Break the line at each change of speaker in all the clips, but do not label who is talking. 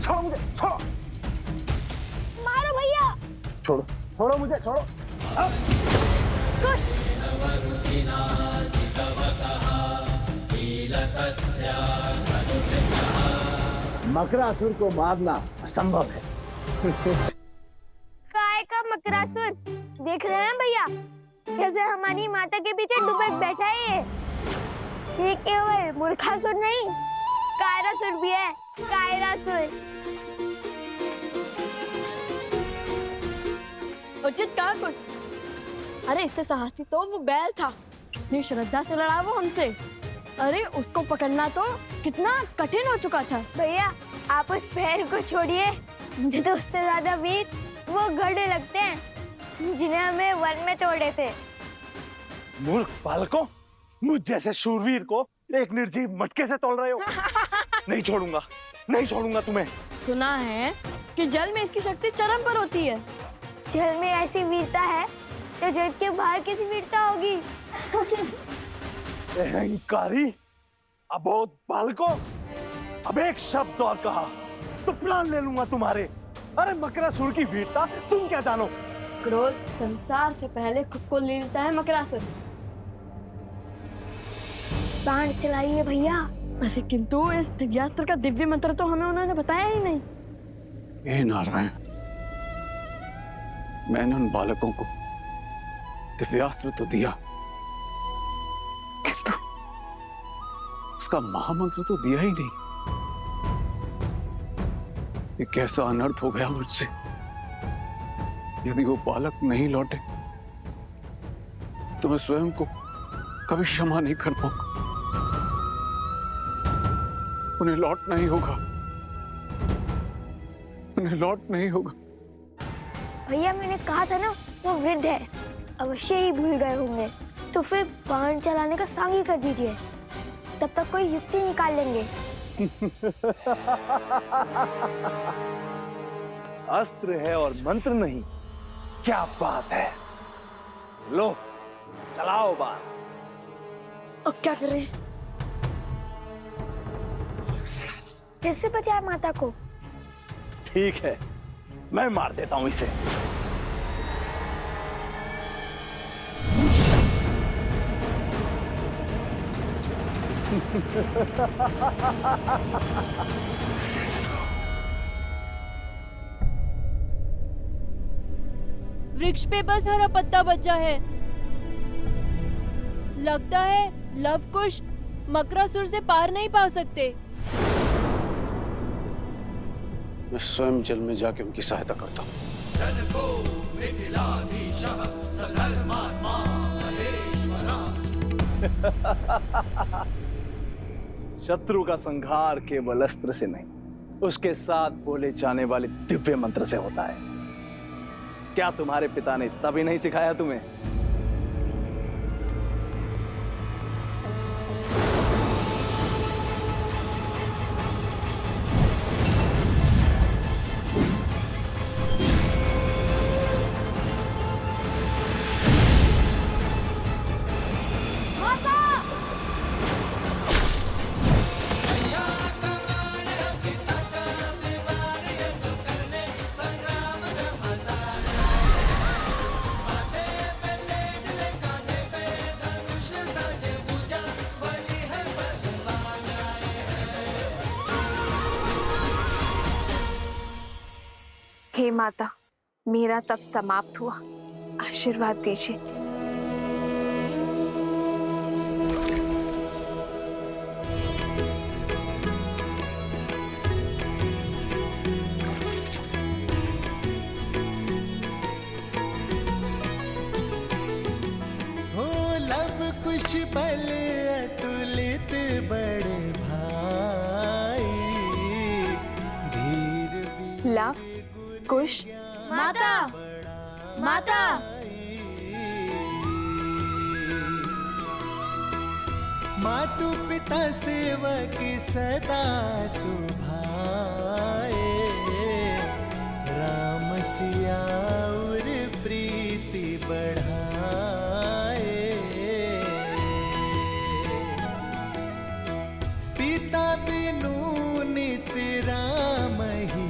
छोड़ो मुझे, छोड़ो।
मारो भैया।
छोड़ो, छोड़ो मुझे, छोड़ो। मकरासुर को मारना असंभव है।
काय का मकरासुर देख रहे हैं भैया, जैसे हमारी माता के पीछे डुबक बैठा है ये केवल मूर्खासुर नहीं, कायरासुर भी है, कायरासुर।
उचित कहा कुछ। अरे इससे साहसी तो वो बैल था, इतनी श्रद्धा से लड़ा वो हमसे। अरे उसको पकड़ना तो कितना कठिन हो चुका था।
भैया आप उस बैल को छोड़िए, मुझे तो उससे ज्यादा वीर वो गधे लगते हैं जिन्हें हमें वन में तोड़े थे।
मूर्ख बालकों, मुझ जैसे शूरवीर को एक निर्जीव मटके से तोड़ रहे हो। नहीं छोड़ूंगा, नहीं छोड़ूंगा तुम्हें। सुना
है कि जल में इसकी शक्ति चरम पर होती है।
जल में ऐसी वीरता है तो जल के बाहर कैसी वीरता होगी।
अहंकारी अबोध बालकों, अब एक शब्द और कहा तो प्राण ले लूंगा तुम्हारे। अरे मकरासुर की वीरता तुम क्या जानो।
क्रोध संसार से पहले खुद को ले लेता है मकरासुर।
बाण चलाइए भैया।
अरे किंतु इस दिव्यास्त्र का दिव्य मंत्र तो हमें उन्होंने बताया ही नहीं।
हे नारायण, मैंने उन बालकों को दिव्यास्त्र तो दिया, किंतु उसका महामंत्र तो दिया ही नहीं। ये कैसा अनर्थ हो गया मुझसे। यदि वो बालक नहीं लौटे तो मैं स्वयं को कभी क्षमा नहीं कर पाऊंगा। उन्हें लौटना ही होगा, उन्हें लौटना ही होगा।
भैया मैंने कहा था ना वो वृद्ध है, अवश्य ही भूल गए होंगे। तो फिर बाण चलाने का सांग ही कर दीजिए, तब तक कोई युक्ति निकाल लेंगे।
अस्त्र है और मंत्र नहीं, क्या बात है। लो चलाओ बाण।
अब क्या करें?
कैसे बचाए माता को?
ठीक है, मैं मार देता हूं इसे।
वृक्ष पे बस हरा पत्ता बचा है। लगता है लवकुश मकरासुर से पार नहीं पा सकते।
मैं स्वयं जल में जाके उनकी सहायता करता हूँ।
शत्रु का संहार केवल अस्त्र से नहीं, उसके साथ बोले जाने वाले दिव्य मंत्र से होता है। क्या तुम्हारे पिता ने तभी नहीं सिखाया तुम्हें?
हे माता, मेरा तप समाप्त हुआ, आशीर्वाद दीजिए।
हो लब कुछ बल अतुलित बड़े भाई, धीर
लव कुश
माता, माता।
मातु पिता सेवक सदा सुभाए, राम सिया और प्रीति बढ़ाए। पिता बिनु नित राम ही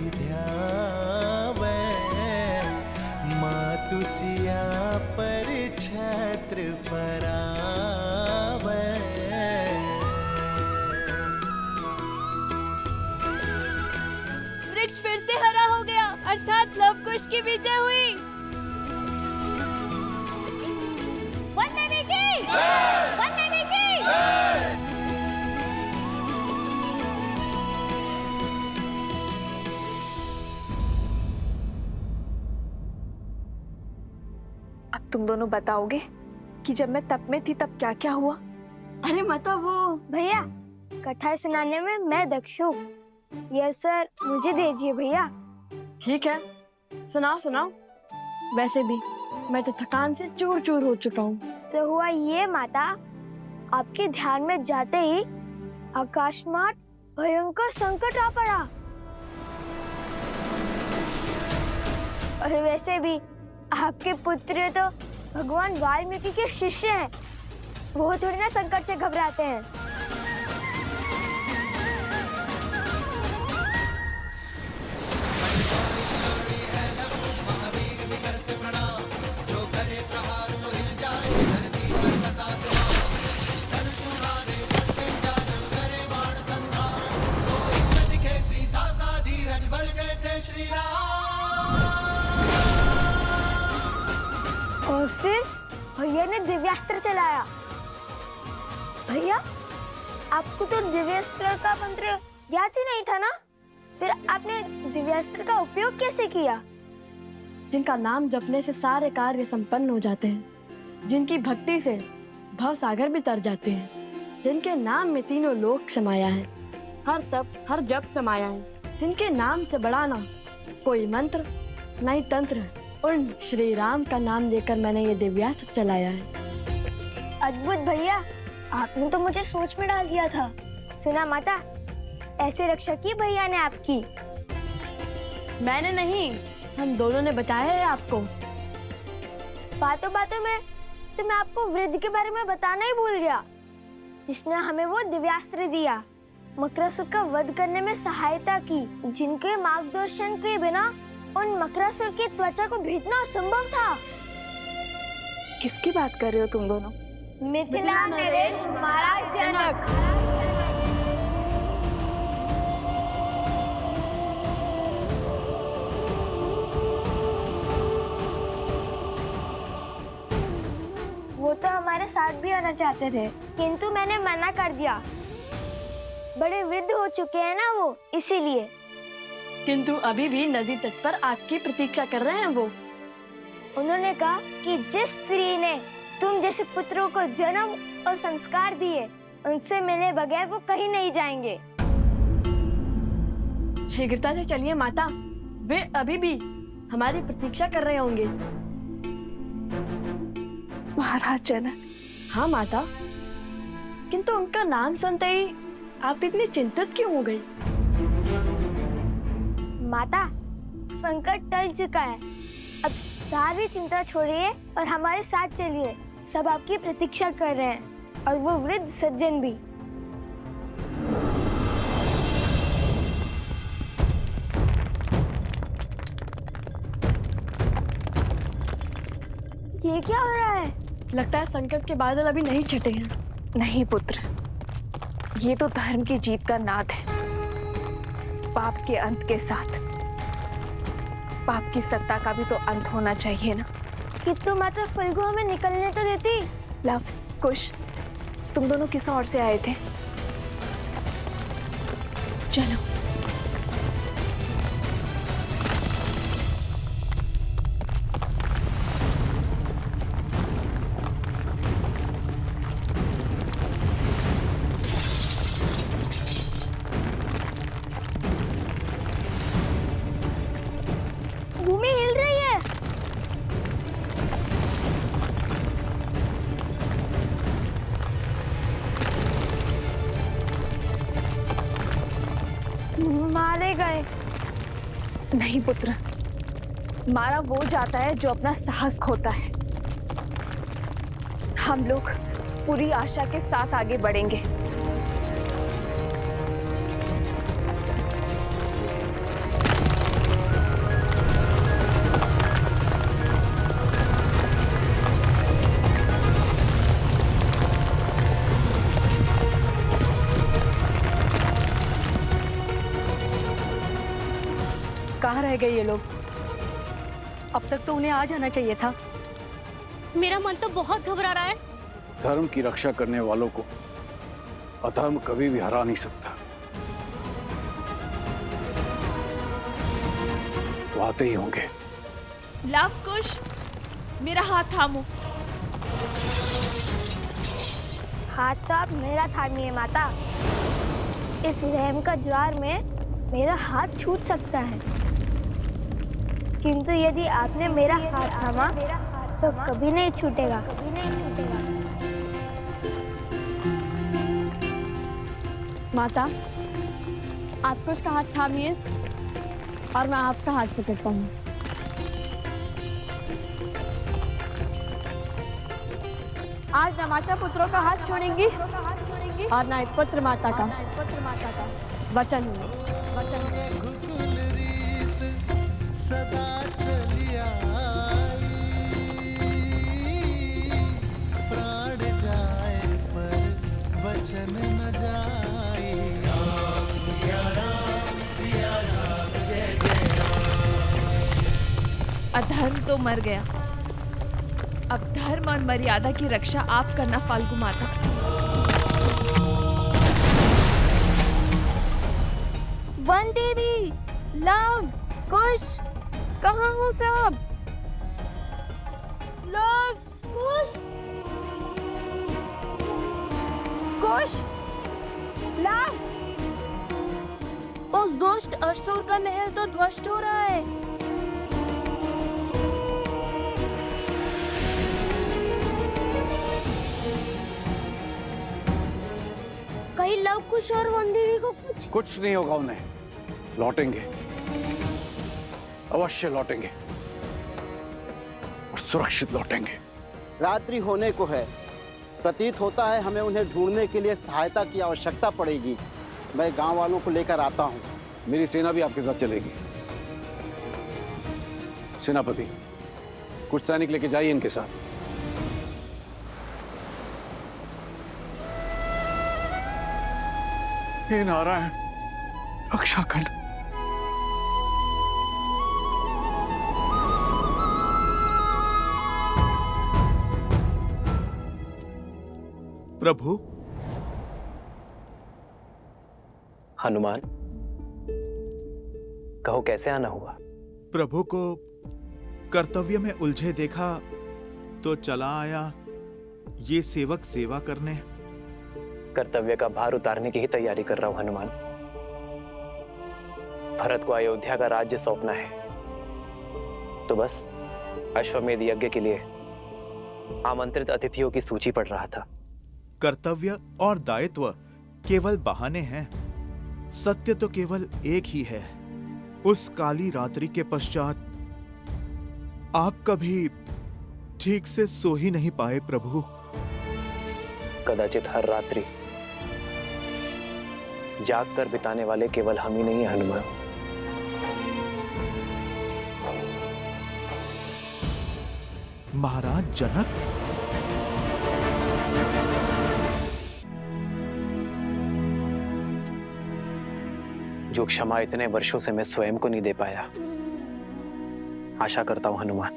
नेत्र फरावे।
वृक्ष फिर से हरा हो गया, अर्थात लव कुश की विजय हुई।
वंदे की वंदे की
अब तुम दोनों बताओगे कि जब मैं तप में थी तब क्या क्या हुआ?
अरे माता वो
भैया, कथा सुनाने में मैं दक्ष हूँ। ये सर मुझे दीजिए भैया।
ठीक है, सुनाओ सुनाओ। वैसे भी मैं तो थकान से चूर चूर हो चुका हूँ।
तो हुआ ये माता, आपके ध्यान में जाते ही आकाशमात भयंकर संकट आ पड़ा। और वैसे भी आपके पुत्र तो भगवान वाल्मीकि के शिष्य हैं, वो थोड़ी ना संकट से घबराते हैं। और फिर भैया ने दिव्यास्त्र चलाया। भैया, आपको तो दिव्यास्त्र का मंत्र याद ही नहीं था ना? फिर आपने दिव्यास्त्र का उपयोग कैसे किया?
जिनका नाम जपने से सारे कार्य संपन्न हो जाते हैं, जिनकी भक्ति से भव सागर भी तर जाते हैं, जिनके नाम में तीनों लोक समाया है, हर तप हर जप समाया है, जिनके नाम से बड़ा ना कोई मंत्र न ही तंत्र, उन श्री राम का नाम लेकर मैंने ये दिव्यास्त्र चलाया है।
अद्भुत भैया, आपने तो मुझे सोच में डाल दिया था। सुना माता, ऐसे रक्षा की भैया ने आपकी।
मैंने नहीं, हम दोनों ने बचाया है आपको।
बातों बातों में तो मैं आपको वृद्ध के बारे में बताना ही भूल गया, जिसने हमें वो दिव्यास्त्र दिया, मकरासुर का वध करने में सहायता की, जिनके मार्गदर्शन के बिना उन मकरासुर की त्वचा को भेदना असंभव था।
किसकी बात कर रहे हो तुम दोनों?
मिथिला नरेश महाराज जनक। वो तो हमारे साथ भी आना चाहते थे, किंतु मैंने मना कर दिया। बड़े वृद्ध हो चुके हैं ना वो, इसीलिए।
किंतु अभी भी नदी तट पर आपकी प्रतीक्षा कर रहे हैं वो।
उन्होंने कहा कि जिस स्त्री ने तुम जैसे पुत्रों को जन्म और संस्कार दिए, उनसे मिले बगैर वो कहीं नहीं जाएंगे।
शीघ्रता से चलिए माता, वे अभी भी हमारी प्रतीक्षा कर रहे होंगे।
महाराज जनक।
हाँ माता, किंतु उनका नाम सुनते ही आप इतनी चिंतित क्यों हो गई?
माता, संकट टल चुका है, अब सारी चिंता छोड़िए और हमारे साथ चलिए। सब आपकी प्रतीक्षा कर रहे हैं, और वो वृद्ध सज्जन भी। ये क्या हो रहा है?
लगता है संकट के बादल अभी नहीं छटे हैं।
नहीं पुत्र, ये तो धर्म की जीत का नाद है। पाप के अंत के साथ पाप की सत्ता का भी तो अंत होना चाहिए ना।
किंतु माता फल्गु हमें निकलने तो देती।
लव कुश, तुम दोनों किस ओर से आए थे? चलो।
भूमि हिल रही है। मारे गए।
नहीं पुत्र, मारा वो जाता है जो अपना साहस खोता है। हम लोग पूरी आशा के साथ आगे बढ़ेंगे।
कहाँ रह गए ये लोग? अब तक तो उन्हें आ जाना चाहिए था।
मेरा मन तो बहुत घबरा रहा है।
धर्म की रक्षा करने वालों को अधर्म कभी भी हरा नहीं सकता। तो आते ही होंगे।
लव कुश, मेरा हाथ थामो।
हाथ तो आप मेरा थामिए माता। इस रहम का ज्वार में मेरा हाथ छूट सकता है, किंतु यदि आपने मेरा हाथ थामा तो कभी नहीं छूटेगा।
माता, आप कुछ का हाथ थामिए और मैं आपका हाथ पकड़ता हूँ। आज न माता पुत्रों का हाथ छोड़ेंगी और न एक पुत्र माता का। वचन है।
रघुकुल रीत सदा चली आई, प्राण जाए पर वचन न जाए। राम सिया राम सिया राम जय जय राम।
अधर्म तो मर गया, अब धर्म और मर्यादा की रक्षा आप करना फाल्गु माता। वन देवी, लव, कुश, कहाँ हो सब? लव, कुश, कुश, लव। उस दुष्ट असुर का महल तो ध्वस्त हो रहा है।
कहीं लव कुश और वंदेवी को
कुछ नहीं होगा उन्हें। लौटेंगे, अवश्य लौटेंगे और सुरक्षित लौटेंगे।
रात्रि होने को है, प्रतीत होता है हमें उन्हें ढूंढने के लिए सहायता की आवश्यकता पड़ेगी। मैं गांव वालों को लेकर आता हूं।
मेरी सेना भी आपके साथ चलेगी। सेनापति, कुछ सैनिक लेके जाइए इनके साथ। हे नारायण, रक्षा कर।
प्रभु।
हनुमान, कहो कैसे आना हुआ?
प्रभु को कर्तव्य में उलझे देखा तो चला आया ये सेवक सेवा करने।
कर्तव्य का भार उतारने की ही तैयारी कर रहा हूं हनुमान। भरत को अयोध्या का राज्य सौंपना है, तो बस अश्वमेध यज्ञ के लिए आमंत्रित अतिथियों की सूची पढ़ रहा था।
कर्तव्य और दायित्व केवल बहाने हैं, सत्य तो केवल एक ही है। उस काली रात्रि के पश्चात आप कभी ठीक से सो ही नहीं पाए प्रभु।
कदाचित हर रात्रि जाग कर बिताने वाले केवल हम ही नहीं हैं हनुमान।
महाराज जनक,
जो क्षमा इतने वर्षों से मैं स्वयं को नहीं दे पाया, आशा करता हूं हनुमान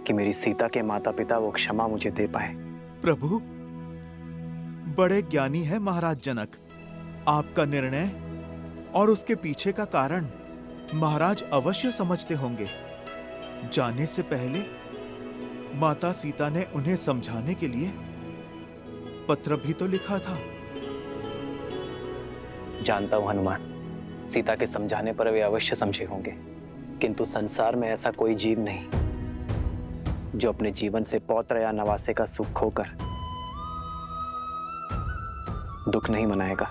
कि मेरी सीता के माता पिता वो क्षमा मुझे दे पाए।
प्रभु, बड़े ज्ञानी है महाराज जनक। आपका निर्णय और उसके पीछे का कारण महाराज अवश्य समझते होंगे। जाने से पहले माता सीता ने उन्हें समझाने के लिए पत्र भी तो लिखा था।
जानता हूं हनुमान, सीता के समझाने पर वे अवश्य समझे होंगे, किंतु संसार में ऐसा कोई जीव नहीं जो अपने जीवन से पौत्र या नवासे का सुख खोकर दुख नहीं मनाएगा।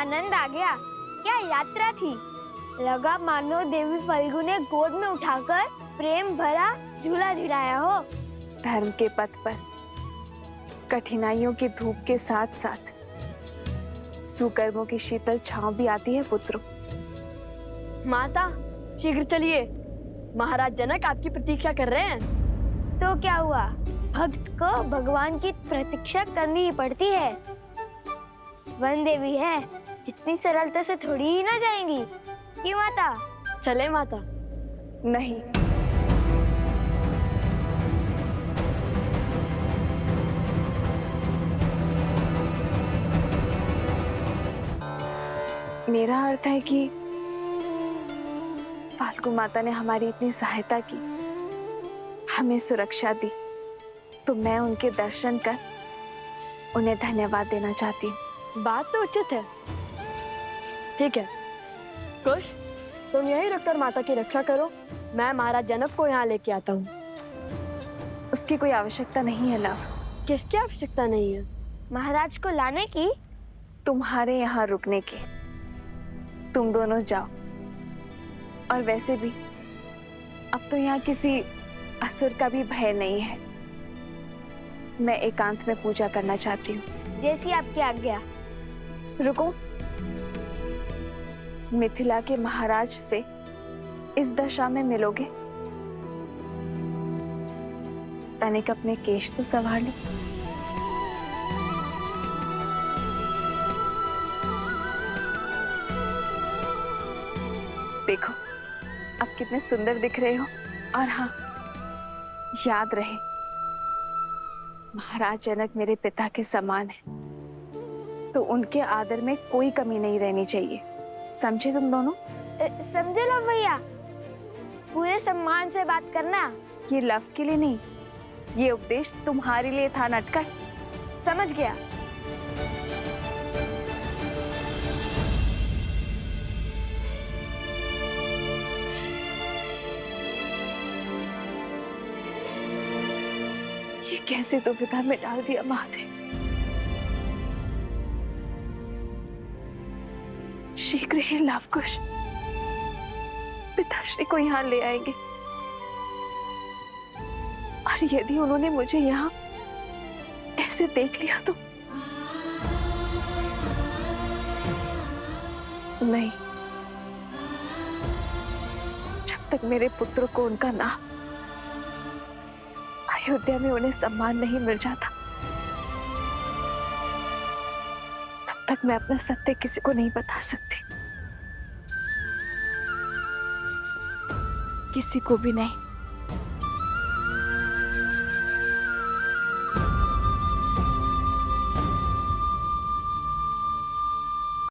आनंद आ गया। क्या यात्रा थी। लगा मानो देवी फल्गु ने गोद में उठाकर प्रेम भरा झूला झुलाया हो।
धर्म के पथ पर कठिनाइयों की धूप के साथ साथ सुकर्मों की शीतल छांव भी आती है पुत्रों।
माता शीघ्र चलिए, महाराज जनक आपकी प्रतीक्षा कर रहे हैं।
तो क्या हुआ, भक्त को भगवान की प्रतीक्षा करनी ही पड़ती है। वन देवी है, इतनी सरलता से थोड़ी ही ना जाएंगी कि माता।
चले माता।
नहीं, मेरा अर्थ है कि फाल्गु माता ने हमारी इतनी सहायता की, हमें सुरक्षा दी, तो मैं उनके दर्शन कर उन्हें धन्यवाद देना चाहती हूँ।
बात तो उचित है। ठीक है कुश, तुम यही रुककर माता की रक्षा करो, मैं महाराज जनक को यहाँ लेके आता हूँ।
उसकी कोई आवश्यकता नहीं है लव।
किसकी आवश्यकता नहीं है?
महाराज को लाने की?
तुम्हारे यहाँ रुकने की। तुम दोनों जाओ। और वैसे भी अब तो यहाँ किसी असुर का भी भय नहीं है। मैं एकांत में पूजा करना चाहती हूँ।
जैसी आपकी आज्ञा।
रुको, मिथिला के महाराज से इस दशा में मिलोगे? तनिक अपने केश तो संभाल लो। देखो अब कितने सुंदर दिख रहे हो। और हाँ, याद रहे महाराज जनक मेरे पिता के समान है, तो उनके आदर में कोई कमी नहीं रहनी चाहिए। समझे तुम दोनों?
समझे लो भैया, पूरे सम्मान से बात करना।
ये लव के लिए नहीं, ये उपदेश तुम्हारे लिए था नटखट।
समझ गया।
ये कैसे दुविधा में डाल दिया माते। शीघ्र ही लवकुश पिताश्री को यहाँ ले आएंगे, और यदि उन्होंने मुझे यहाँ ऐसे देख लिया तो नहीं। जब तक मेरे पुत्र को उनका नाम अयोध्या में उन्हें सम्मान नहीं मिल जाता, तब तक मैं अपना सत्य किसी को नहीं बता सकती, किसी को भी नहीं।